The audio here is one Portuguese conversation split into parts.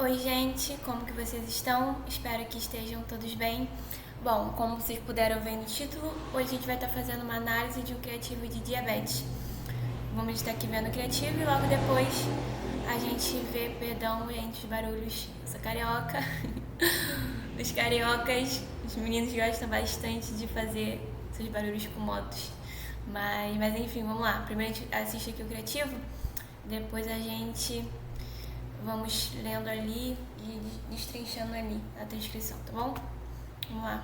Oi gente, como que vocês estão? Espero que estejam todos bem. Bom, como vocês puderam ver no título, hoje a gente vai estar fazendo uma análise de um criativo de diabetes. Vamos estar aqui vendo o criativo e logo depois a gente vê, perdão, gente, os barulhos. Eu sou carioca. Os cariocas, os meninos gostam bastante de fazer seus barulhos com motos. Mas enfim, vamos lá. Primeiro a gente assiste aqui o criativo, depois a gente vamos lendo ali e destrinchando ali a transcrição, tá bom? Vamos lá.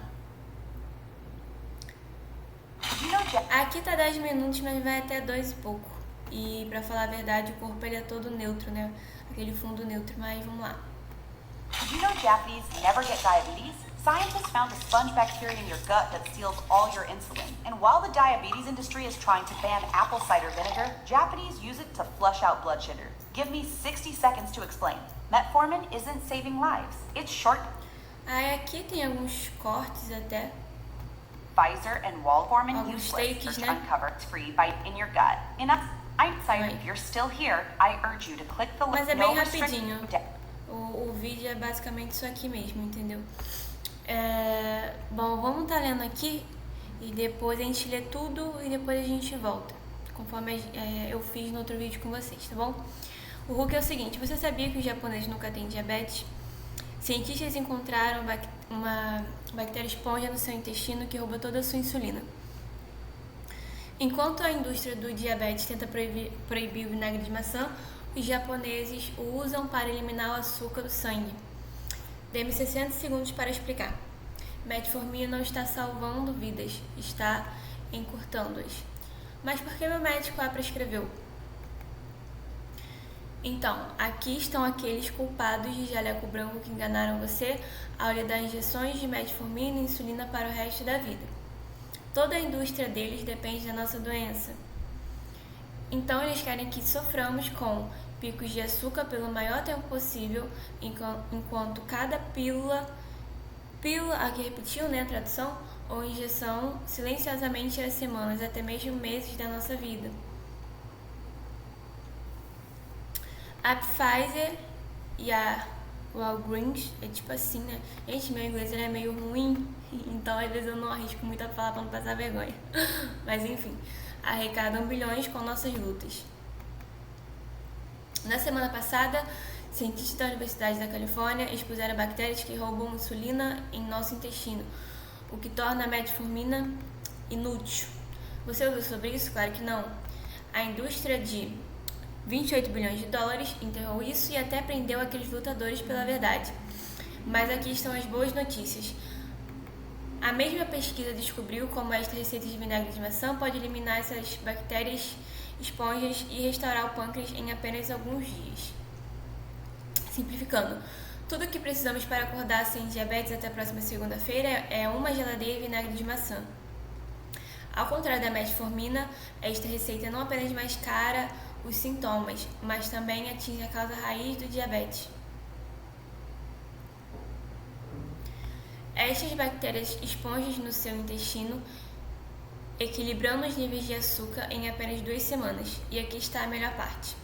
Aqui tá 10 minutos, mas vai até 2 e pouco. E pra falar a verdade, o corpo ele é todo neutro, né? Aquele fundo neutro, mas vamos lá. Did you know Japanese never get diabetes? Scientists found a sponge bacteria in your gut that steals all your insulin. And while the diabetes industry is trying to ban apple cider vinegar, Japanese use it to flush out blood sugar. Give me 60 seconds to explain. Metformin isn't saving lives. It's short. Aí aqui tem alguns cortes até. Pfizer and Walvormin Alguns useless. takes, Search né? uncover its free bite in your gut. Hindsight, if you're still here, I urge you to click the Mas é no bem restriction. rapidinho. O vídeo é basicamente isso aqui mesmo, entendeu? Bom, vamos estar lendo aqui e depois a gente lê tudo e depois a gente volta, conforme eu fiz no outro vídeo com vocês, tá bom? O Hulk é o seguinte: você sabia que os japoneses nunca têm diabetes? Cientistas encontraram uma bactéria esponja no seu intestino que rouba toda a sua insulina. Enquanto a indústria do diabetes tenta proibir o vinagre de maçã, os japoneses o usam para eliminar o açúcar do sangue. Dê-me 60 segundos para explicar. Metformina não está salvando vidas, está encurtando-as. Mas por que meu médico a prescreveu? Então, aqui estão aqueles culpados de jaleco branco que enganaram você ao lhe dar injeções de metformina e insulina para o resto da vida. Toda a indústria deles depende da nossa doença. Então, eles querem que soframos com picos de açúcar pelo maior tempo possível, enquanto cada pílula, aqui repetiu, né, a tradução, ou injeção, silenciosamente as semanas, até mesmo meses da nossa vida. A Pfizer e a Walgreens, é tipo assim, né? Gente, meu inglês é meio ruim, então às vezes eu não arrisco muito a falar pra não passar vergonha. Mas enfim, arrecadam bilhões com nossas lutas. Na semana passada, cientistas da Universidade da Califórnia expuseram bactérias que roubam insulina em nosso intestino, o que torna a metformina inútil. Você ouviu sobre isso? Claro que não. A indústria de 28 bilhões de dólares enterrou isso e até prendeu aqueles lutadores pela verdade. Mas aqui estão as boas notícias. A mesma pesquisa descobriu como esta receita de vinagre de maçã pode eliminar essas bactérias esponjas e restaurar o pâncreas em apenas alguns dias. Simplificando, tudo o que precisamos para acordar sem diabetes até a próxima segunda-feira é uma geladeira e vinagre de maçã. Ao contrário da metformina, esta receita não apenas mascara os sintomas, mas também atinge a causa raiz do diabetes. Estas bactérias esponjas no seu intestino, equilibrando os níveis de açúcar em apenas 2 semanas. E aqui está a melhor parte.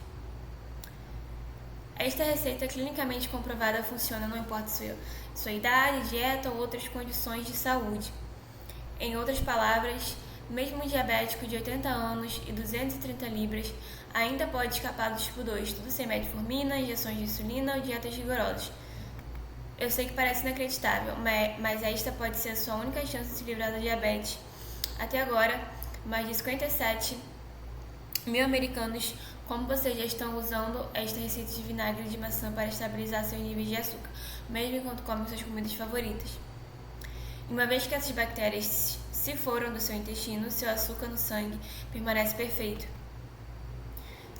Esta receita clinicamente comprovada funciona, não importa sua idade, dieta ou outras condições de saúde. Em outras palavras, mesmo um diabético de 80 anos e 230 libras ainda pode escapar do tipo 2, tudo sem metformina, injeções de insulina ou dietas rigorosas. Eu sei que parece inacreditável, mas esta pode ser a sua única chance de se livrar do diabetes. Até agora, mais de 57 mil americanos, como vocês, já estão usando esta receita de vinagre de maçã para estabilizar seus níveis de açúcar, mesmo enquanto comem suas comidas favoritas. Uma vez que essas bactérias se foram do seu intestino, seu açúcar no sangue permanece perfeito.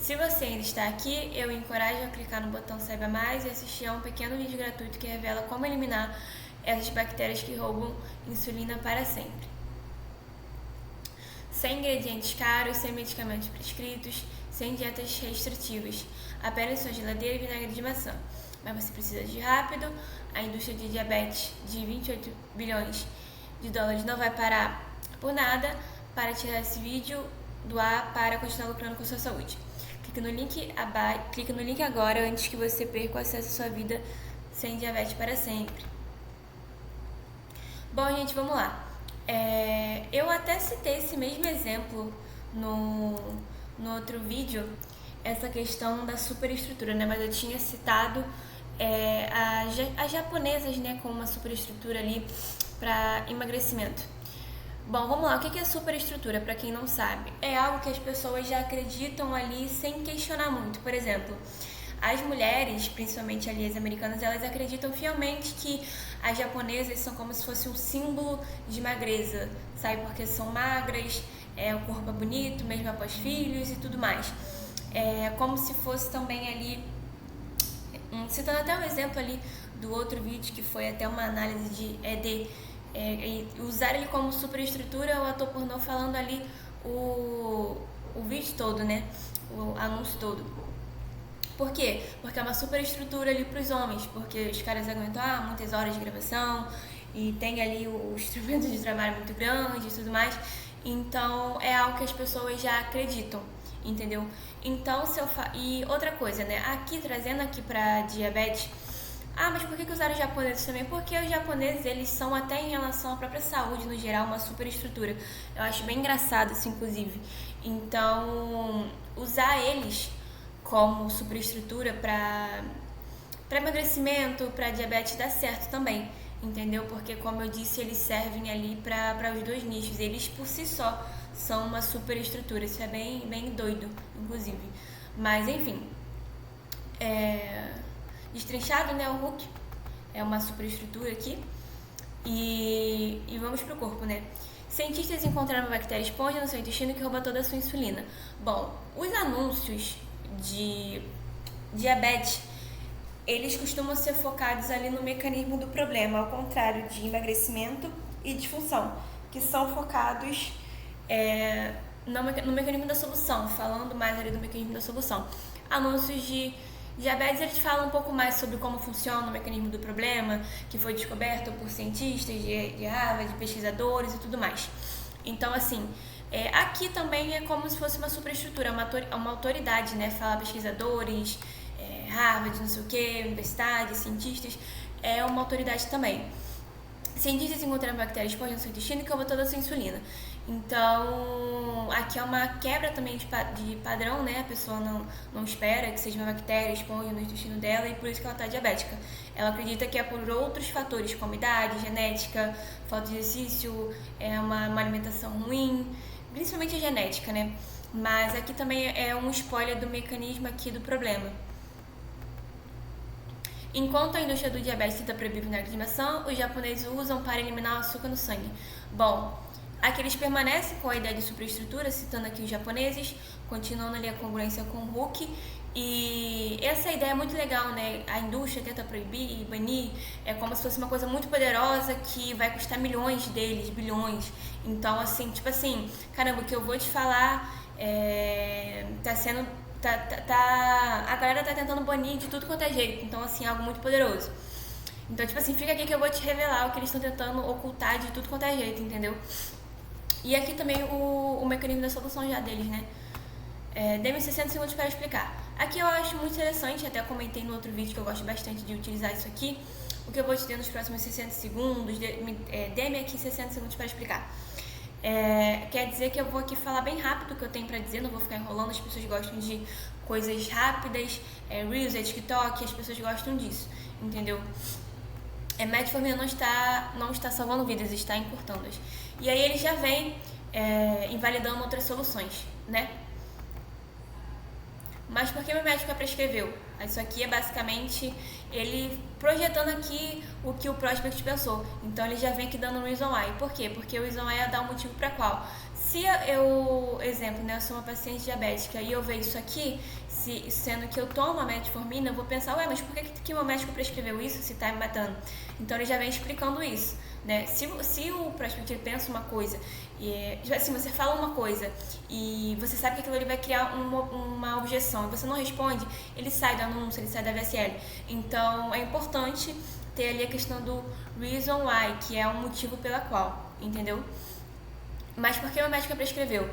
Se você ainda está aqui, eu o encorajo a clicar no botão Saiba Mais e assistir a um pequeno vídeo gratuito que revela como eliminar essas bactérias que roubam insulina para sempre. Sem ingredientes caros, sem medicamentos prescritos, sem dietas restritivas, apenas sua geladeira e vinagre de maçã. Mas você precisa de rápido, a indústria de diabetes de 28 bilhões de dólares não vai parar por nada para tirar esse vídeo do ar para continuar lucrando com sua saúde. clique no link agora antes que você perca o acesso à sua vida sem diabetes para sempre. Bom, gente, vamos lá. Eu até citei esse mesmo exemplo no outro vídeo, essa questão da superestrutura, né? Mas eu tinha citado as japonesas, né, com uma superestrutura ali para emagrecimento. Bom, vamos lá. O que é superestrutura? Para quem não sabe, é algo que as pessoas já acreditam ali sem questionar muito. Por exemplo, as mulheres, principalmente ali as americanas, elas acreditam fielmente que as japonesas são como se fosse um símbolo de magreza, sabe? Porque são magras, o corpo é bonito, mesmo após filhos e tudo mais. Como se fosse também ali, citando até um exemplo ali do outro vídeo, que foi até uma análise de ED, usar ele como superestrutura, o ator pornô falando ali o vídeo todo, né? O anúncio todo. Por quê? Porque é uma superestrutura ali para os homens, porque os caras aguentam muitas horas de gravação e tem ali o instrumento de trabalho muito grande e tudo mais. Então é algo que as pessoas já acreditam, entendeu? Então e outra coisa, né? Aqui trazendo aqui para diabetes. Mas por que usaram os japoneses também? Porque os japoneses, eles são até em relação à própria saúde, no geral, uma superestrutura. Eu acho bem engraçado isso, inclusive. Então, usar eles como superestrutura para emagrecimento, para diabetes, dá certo também, entendeu? Porque, como eu disse, eles servem ali para os dois nichos. Eles, por si só, são uma superestrutura. Isso é bem, bem doido, inclusive. Mas, enfim... Destrinchado, né, o Hulk é uma superestrutura aqui. E vamos pro corpo, né? Cientistas encontraram uma bactéria esponja no seu intestino que rouba toda a sua insulina. Bom, os anúncios de diabetes, eles costumam ser focados ali no mecanismo do problema, ao contrário de emagrecimento e disfunção, que são focados no mecanismo da solução, falando mais ali do mecanismo da solução. Anúncios de diabetes, eles falam um pouco mais sobre como funciona o mecanismo do problema, que foi descoberto por cientistas de Harvard, de pesquisadores e tudo mais. Então, assim, aqui também é como se fosse uma superestrutura, uma autoridade, né? Fala pesquisadores, Harvard, não sei o que, universidades, cientistas, é uma autoridade também. Cientistas encontraram bactérias esponja no seu intestino que rouba toda a sua insulina. Então, aqui é uma quebra também de padrão, né? A pessoa não espera que seja uma bactéria esponja no intestino dela e por isso que ela está diabética. Ela acredita que é por outros fatores, como idade, genética, falta de exercício, uma alimentação ruim, principalmente a genética, né? Mas aqui também é um spoiler do mecanismo aqui do problema. Enquanto a indústria do diabetes tenta proibir o vinagre de maçã, os japoneses o usam para eliminar o açúcar no sangue. Bom, aqui eles permanecem com a ideia de superestrutura, citando aqui os japoneses, continuando ali a congruência com o Hulk. E essa ideia é muito legal, né? A indústria tenta proibir e banir, é como se fosse uma coisa muito poderosa que vai custar milhões deles, bilhões. Então, assim, tipo assim, caramba, o que eu vou te falar a galera tá tentando banir de tudo quanto é jeito, então assim, é algo muito poderoso. Então, tipo assim, fica aqui que eu vou te revelar o que eles estão tentando ocultar de tudo quanto é jeito, entendeu? E aqui também o mecanismo da solução já deles, né? Dê-me 60 segundos para explicar. Aqui eu acho muito interessante, até comentei no outro vídeo que eu gosto bastante de utilizar isso aqui. O que eu vou te dizer nos próximos 60 segundos, dê-me aqui 60 segundos para explicar. Quer dizer que eu vou aqui falar bem rápido o que eu tenho pra dizer, não vou ficar enrolando, as pessoas gostam de coisas rápidas, Reels, TikTok, as pessoas gostam disso, entendeu? Metformina não está salvando vidas, está encurtando-as. E aí ele já vem invalidando outras soluções, né? Mas por que meu médico prescreveu? Isso aqui é basicamente ele projetando aqui o que o prospect pensou. Então ele já vem aqui dando um reason why. Por quê? Porque o reason why é dar um motivo para qual. Se exemplo, né, eu sou uma paciente diabética e eu vejo isso aqui, sendo que eu tomo a metformina, eu vou pensar, mas por que meu médico prescreveu isso se tá me matando? Então ele já vem explicando isso, né? Se o prospect pensa uma coisa, assim, você fala uma coisa e você sabe que aquilo ali vai criar uma objeção e você não responde, ele sai do anúncio, ele sai da VSL. Então é importante ter ali a questão do reason why, que é o motivo pela qual, entendeu? Mas por que o médico prescreveu?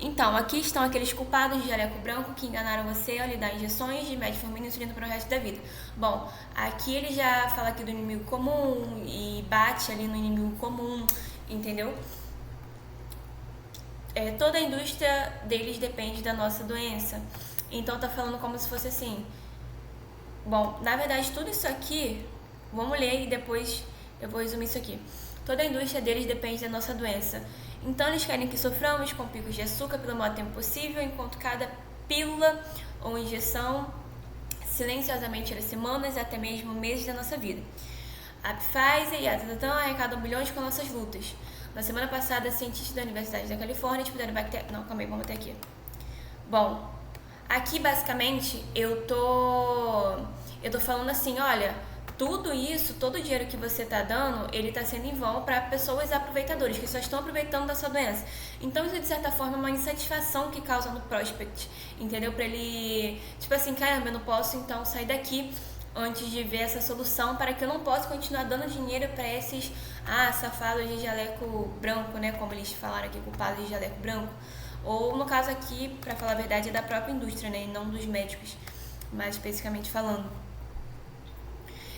Então, aqui estão aqueles culpados de jaleco branco que enganaram você ao lhe dar injeções de metformina e insulina para o resto da vida. Bom, aqui ele já fala aqui do inimigo comum e bate ali no inimigo comum, entendeu? Toda a indústria deles depende da nossa doença. Então tá falando como se fosse assim. Bom, na verdade tudo isso aqui, vamos ler e depois eu vou resumir isso aqui. Toda a indústria deles depende da nossa doença. Então eles querem que soframos com picos de açúcar pelo maior tempo possível, enquanto cada pílula ou injeção silenciosamente tira semanas, até mesmo meses da nossa vida. A Pfizer e a Tatan arrecadam bilhões com nossas lutas. Na semana passada, cientistas da Universidade da Califórnia estudaram bactérias... Não, calma aí, vamos até aqui. Bom, aqui basicamente eu tô falando assim, olha, tudo isso, todo o dinheiro que você tá dando, ele tá sendo em vão para pessoas aproveitadoras, que só estão aproveitando da sua doença. Então isso de certa forma é uma insatisfação que causa no prospect, entendeu? Pra ele, tipo assim, caramba, eu não posso então sair daqui antes de ver essa solução, para que eu não possa continuar dando dinheiro para esses safados de jaleco branco, né, como eles falaram aqui, culpados de jaleco branco. Ou no caso aqui, para falar a verdade, é da própria indústria, né, e não dos médicos, mais especificamente falando.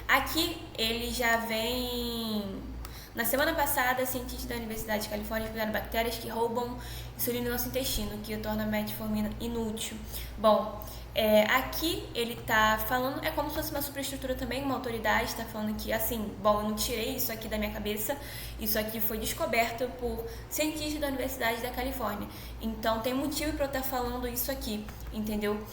Aqui ele já vem... Na semana passada, cientistas da Universidade de Califórnia estudaram bactérias que roubam insulina no nosso intestino, que torna a metformina inútil. Bom, aqui ele tá falando, é como se fosse uma superestrutura também, uma autoridade está falando que, assim, bom, eu não tirei isso aqui da minha cabeça, isso aqui foi descoberto por cientistas da Universidade da Califórnia. Então tem motivo para eu estar falando isso aqui, entendeu?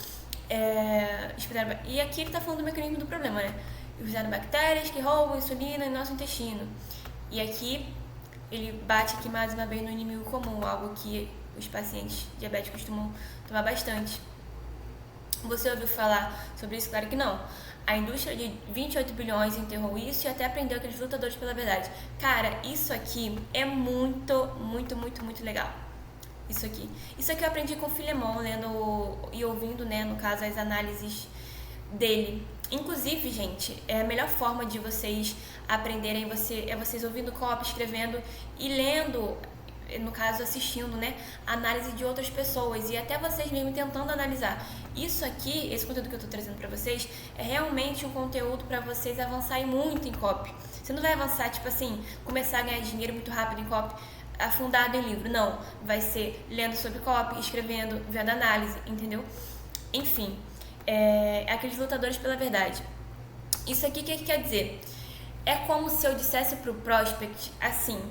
E aqui ele tá falando do mecanismo do problema, né? Usaram bactérias que roubam insulina no nosso intestino. E aqui ele bate aqui mais uma vez no inimigo comum, algo que os pacientes diabéticos costumam tomar bastante. Você ouviu falar sobre isso? Claro que não. A indústria de 28 bilhões enterrou isso e até aprendeu aqueles lutadores pela verdade. Cara, isso aqui é muito, muito, muito, muito legal. Isso aqui eu aprendi com o Filemon, lendo e ouvindo, né, no caso, as análises dele. Inclusive, gente, a melhor forma de vocês aprenderem é vocês ouvindo copy, escrevendo e lendo, no caso assistindo, né, análise de outras pessoas e até vocês mesmo tentando analisar. Isso aqui, esse conteúdo que eu tô trazendo pra vocês, é realmente um conteúdo pra vocês avançarem muito em copy. Você não vai avançar, tipo assim, começar a ganhar dinheiro muito rápido em copy, afundado em livro, não. Vai ser lendo sobre copy, escrevendo, vendo análise, entendeu? Enfim. Aqueles lutadores pela verdade. Isso aqui o que quer dizer? É como se eu dissesse pro prospect assim: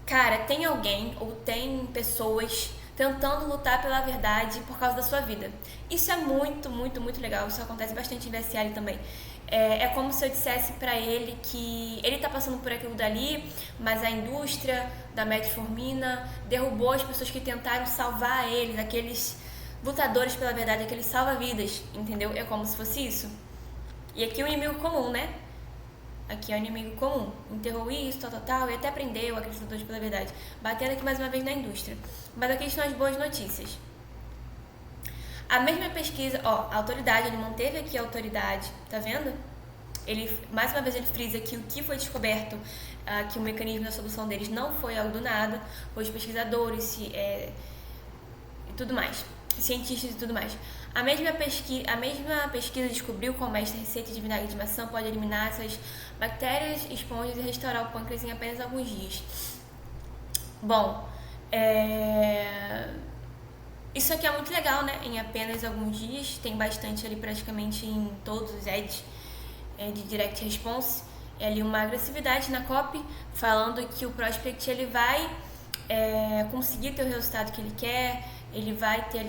cara, tem alguém ou tem pessoas tentando lutar pela verdade por causa da sua vida. Isso é muito, muito, muito legal. Isso acontece bastante em VSL também. É como se eu dissesse pra ele que ele tá passando por aquilo dali, mas a indústria da metformina derrubou as pessoas que tentaram salvar ele, aqueles lutadores pela verdade, aqueles salva-vidas, entendeu? É como se fosse isso. E aqui é o inimigo comum, né? Aqui é o inimigo comum. Enterrou isso, tal, e até prendeu aqueles lutadores pela verdade. Batendo aqui mais uma vez na indústria. Mas aqui estão as boas notícias. A mesma pesquisa, a autoridade, ele manteve aqui a autoridade, tá vendo? Ele, mais uma vez, ele frisa que o que foi descoberto, que o mecanismo da solução deles não foi algo do nada, foi os pesquisadores e tudo mais. Cientistas e tudo mais. A mesma pesquisa descobriu como esta receita de vinagre de maçã pode eliminar essas bactérias, esponjas e restaurar o pâncreas em apenas alguns dias. Bom, isso aqui é muito legal, né? Em apenas alguns dias, tem bastante ali praticamente em todos os ads de direct response. É ali uma agressividade na copy, falando que o prospect ele vai conseguir ter o resultado que ele quer, ele vai ter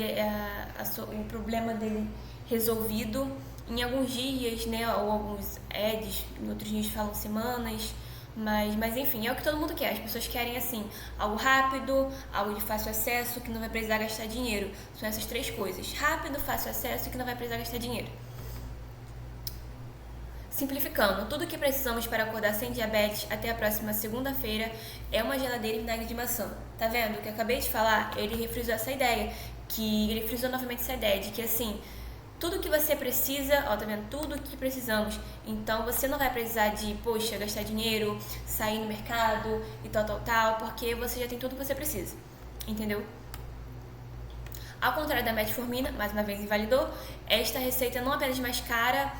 o problema dele resolvido em alguns dias, né, ou alguns ads, em outros dias falam semanas, mas enfim, é o que todo mundo quer. As pessoas querem, assim, algo rápido, algo de fácil acesso, que não vai precisar gastar dinheiro. São essas três coisas: rápido, fácil acesso e que não vai precisar gastar dinheiro. Simplificando, tudo o que precisamos para acordar sem diabetes até a próxima segunda-feira é uma geladeira e vinagre de maçã. Tá vendo? O que eu acabei de falar, ele refrisou essa ideia, ele frisou novamente essa ideia de que, assim, tudo que você precisa, tá vendo? Tudo que precisamos. Então você não vai precisar de, poxa, gastar dinheiro, sair no mercado e tal, porque você já tem tudo que você precisa. Entendeu? Ao contrário da metformina, mais uma vez invalidou, esta receita não apenas mascara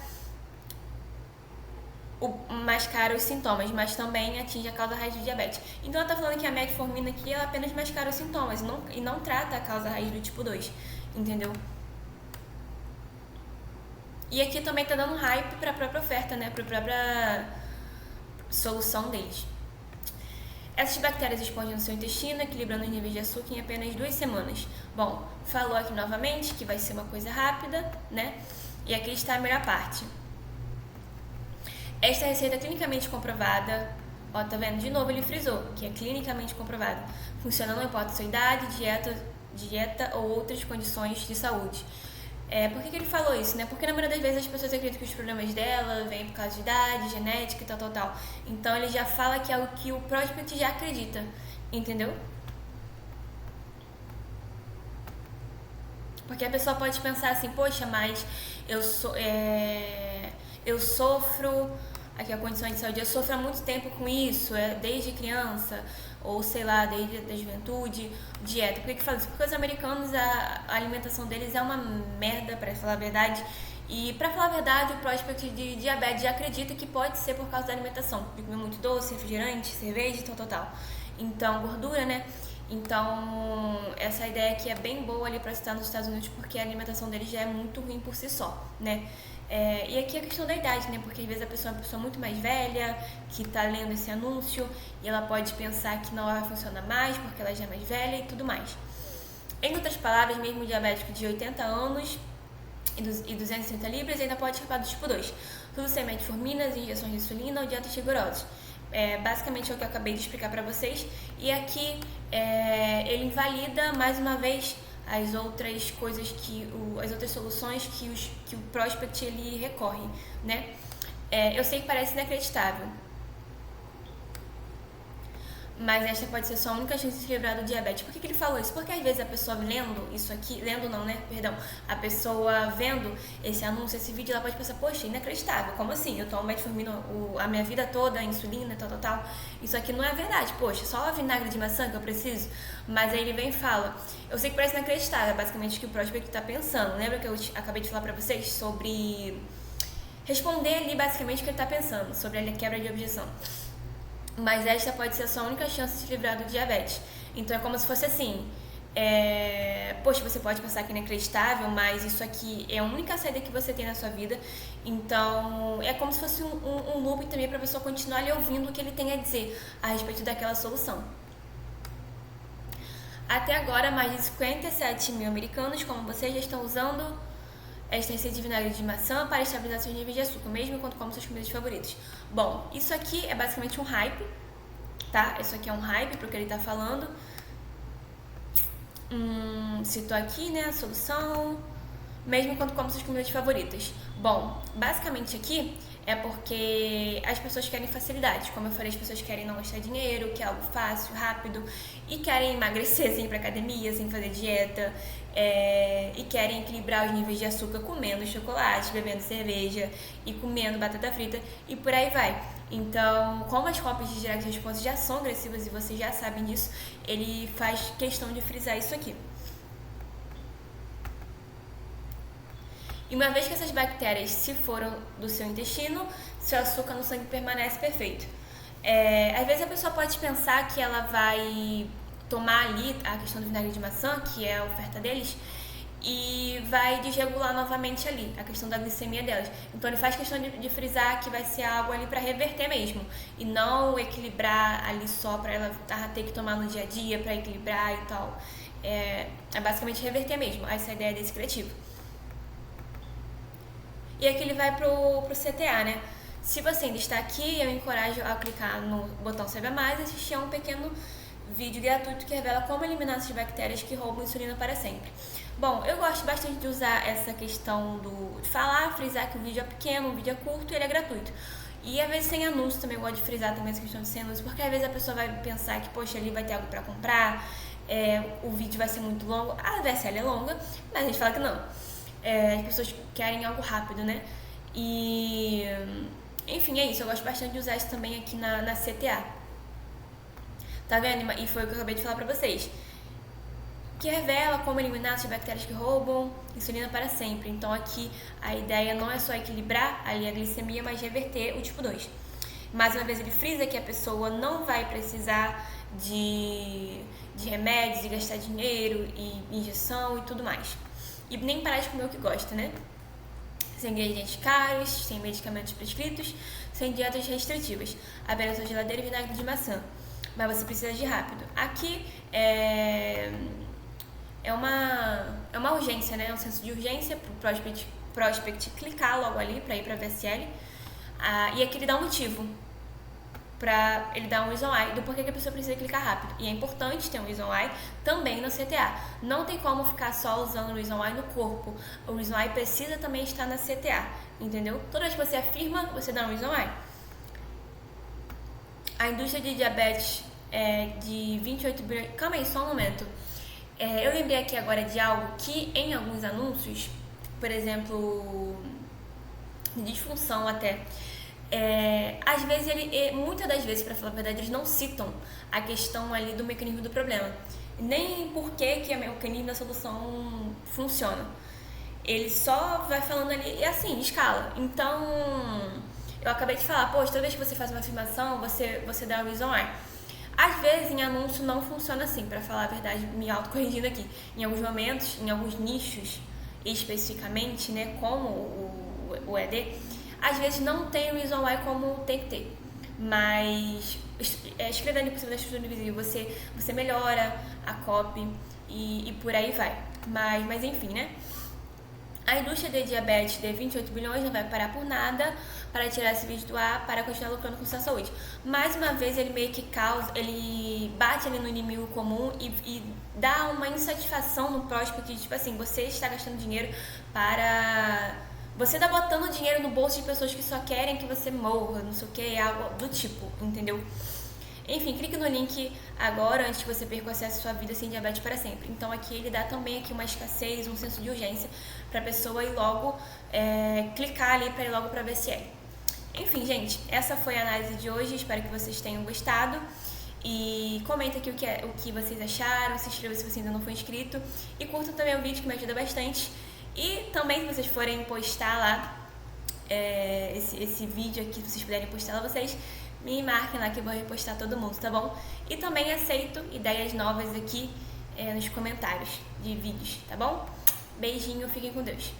os sintomas, mas também atinge a causa raiz do diabetes. Então ela está falando que a metformina aqui ela apenas mascara os sintomas e não trata a causa raiz do tipo 2, entendeu? E aqui também tá dando hype para a própria oferta, né, para a própria solução deles. Essas bactérias expandem no seu intestino, equilibrando os níveis de açúcar em apenas 2 semanas. Bom, falou aqui novamente que vai ser uma coisa rápida, né? E aqui está a melhor parte. Esta receita é clinicamente comprovada, ó, tá vendo? De novo ele frisou, que é clinicamente comprovada. Funciona não importa sua idade, dieta ou outras condições de saúde. Por que ele falou isso, né? Porque na maioria das vezes as pessoas acreditam que os problemas dela vêm por causa de idade, genética e tal. Então ele já fala que é o que o prospect já acredita, entendeu? Porque a pessoa pode pensar assim, poxa, mas eu sofro, aqui a condição de saúde, eu sofro há muito tempo com isso, desde criança, ou sei lá, desde a juventude, dieta. Por que fala isso? Porque os americanos, a alimentação deles é uma merda, para falar a verdade. E para falar a verdade, o prospect de diabetes já acredita que pode ser por causa da alimentação, de comer muito doce, refrigerante, cerveja e tal. Então, gordura, né? Então, essa ideia aqui é bem boa ali para citar nos Estados Unidos, porque a alimentação deles já é muito ruim por si só, né? E aqui é a questão da idade, né? Porque às vezes a pessoa é uma pessoa muito mais velha, que tá lendo esse anúncio, e ela pode pensar que não vai funcionar mais, porque ela já é mais velha e tudo mais. Em outras palavras, mesmo o diabético de 80 anos e 230 libras ainda pode escapar do tipo 2. Tudo sem metforminas, injeções de insulina ou dietas rigorosas. Basicamente é o que eu acabei de explicar para vocês. E aqui ele invalida mais uma vez as outras coisas as outras soluções que o prospect ele recorre, né? Eu sei que parece inacreditável, mas esta pode ser só a única chance de se livrar do diabetes. Por que ele falou isso? Porque às vezes a pessoa lendo isso aqui, a pessoa vendo esse anúncio, esse vídeo, ela pode pensar, poxa, inacreditável, como assim? Eu tomo metformina a minha vida toda, insulina, tal. Isso aqui não é verdade, poxa, só vinagre de maçã que eu preciso? Mas aí ele vem e fala, eu sei que parece inacreditável, basicamente o que o prospect está pensando. Lembra que eu acabei de falar pra vocês sobre responder ali basicamente o que ele está pensando, sobre a quebra de objeção. Mas esta pode ser a sua única chance de se livrar do diabetes. Então é como se fosse assim, poxa, você pode pensar que é inacreditável, mas isso aqui é a única saída que você tem na sua vida. Então é como se fosse um loop também para a pessoa continuar ali ouvindo o que ele tem a dizer a respeito daquela solução. Até agora, mais de 57 mil americanos, como vocês, já estão usando esta receita de vinagre de maçã para estabilizar seus níveis de açúcar, mesmo enquanto comem suas comidas favoritas. Bom, isso aqui é basicamente um hype, tá? Isso aqui é um hype pro que ele tá falando. Citou aqui, né, a solução, mesmo enquanto comem suas comidas favoritas. Bom, basicamente aqui é porque as pessoas querem facilidade. Como eu falei, as pessoas querem não gastar dinheiro, que é algo fácil, rápido, e querem emagrecer sem ir pra academia, sem fazer dieta, e querem equilibrar os níveis de açúcar comendo chocolate, bebendo cerveja e comendo batata frita e por aí vai. Então, como as cópias de direct response já são agressivas e vocês já sabem disso, ele faz questão de frisar isso aqui. E uma vez que essas bactérias se foram do seu intestino, seu açúcar no sangue permanece perfeito. Às vezes a pessoa pode pensar que ela vai tomar ali a questão do vinagre de maçã, que é a oferta deles, e vai desregular novamente ali a questão da glicemia delas. Então ele faz questão de frisar que vai ser algo ali para reverter mesmo, e não equilibrar ali só para ela ter que tomar no dia a dia para equilibrar e tal. É basicamente reverter mesmo essa ideia desse criativo. E aqui ele vai pro CTA, né? Se você ainda está aqui, eu encorajo a clicar no botão Saiba Mais e assistir a um pequeno vídeo gratuito que revela como eliminar essas bactérias que roubam insulina para sempre. Bom, eu gosto bastante de usar essa questão de falar, frisar que o vídeo é pequeno, o vídeo é curto e ele é gratuito. E às vezes sem anúncio também eu gosto de frisar também essa questão de sem anúncio, porque às vezes a pessoa vai pensar que, poxa, ali vai ter algo para comprar, o vídeo vai ser muito longo. A VSL é longa, mas a gente fala que não. As pessoas querem algo rápido, né? E enfim, é isso. Eu gosto bastante de usar isso também aqui na CTA. Tá vendo? E foi o que eu acabei de falar pra vocês. que revela como eliminar as bactérias que roubam insulina para sempre. Então aqui a ideia não é só equilibrar ali a glicemia, mas reverter o tipo 2. Mais uma vez ele frisa que a pessoa não vai precisar de remédios, de gastar dinheiro e injeção e tudo mais. E nem parar de comer o que gosta, né? Sem ingredientes caros, sem medicamentos prescritos, sem dietas restritivas. Apenas sua geladeira e vinagre de maçã. Mas você precisa de rápido. Aqui é uma urgência, né? É um senso de urgência para o prospect clicar logo ali para ir para a VSL. E aqui ele dá um motivo para ele dar um reason why do porquê que a pessoa precisa clicar rápido. E é importante ter um reason why também no CTA. Não tem como ficar só usando o reason why no corpo. O reason why precisa também estar na CTA, entendeu? Toda vez que você afirma, você dá um reason why. A indústria de diabetes de 28 bilhões... Calma aí, só um momento. Eu lembrei aqui agora de algo que em alguns anúncios, por exemplo, de disfunção até, às vezes muitas das vezes, para falar a verdade, eles não citam a questão ali do mecanismo do problema, nem por que o mecanismo da solução funciona. Ele só vai falando ali e assim, escala. Então, eu acabei de falar, poxa, toda vez que você faz uma afirmação, você dá o reason why. Às vezes em anúncio não funciona assim, para falar a verdade, me autocorrigindo aqui. Em alguns momentos, em alguns nichos especificamente, né, como o ED, às vezes não tem o reason why como tem que ter. Mas escrevendo por cima da estrutura invisível, você melhora a copy e por aí vai. Mas enfim, né? A indústria de diabetes de 28 bilhões não vai parar por nada para tirar esse vídeo do ar, para continuar lucrando com sua saúde. Mais uma vez, ele meio que ele bate ali no inimigo comum e dá uma insatisfação no prospect, tipo assim, você está gastando dinheiro para... Você está botando dinheiro no bolso de pessoas que só querem que você morra, não sei o que, algo do tipo, entendeu? Enfim, clique no link agora antes que você perca o acesso à sua vida sem diabetes para sempre. Então aqui ele dá também aqui uma escassez, um senso de urgência para a pessoa ir logo, clicar ali para ir logo para a VSL. Enfim, gente, essa foi a análise de hoje, espero que vocês tenham gostado. E comenta aqui o que vocês acharam, se inscreva se você ainda não for inscrito. E curta também o vídeo que me ajuda bastante. E também se vocês forem postar lá esse vídeo aqui, se vocês puderem postar lá, vocês me marquem lá que eu vou repostar todo mundo, tá bom? E também aceito ideias novas aqui nos comentários de vídeos, tá bom? Beijinho, fiquem com Deus.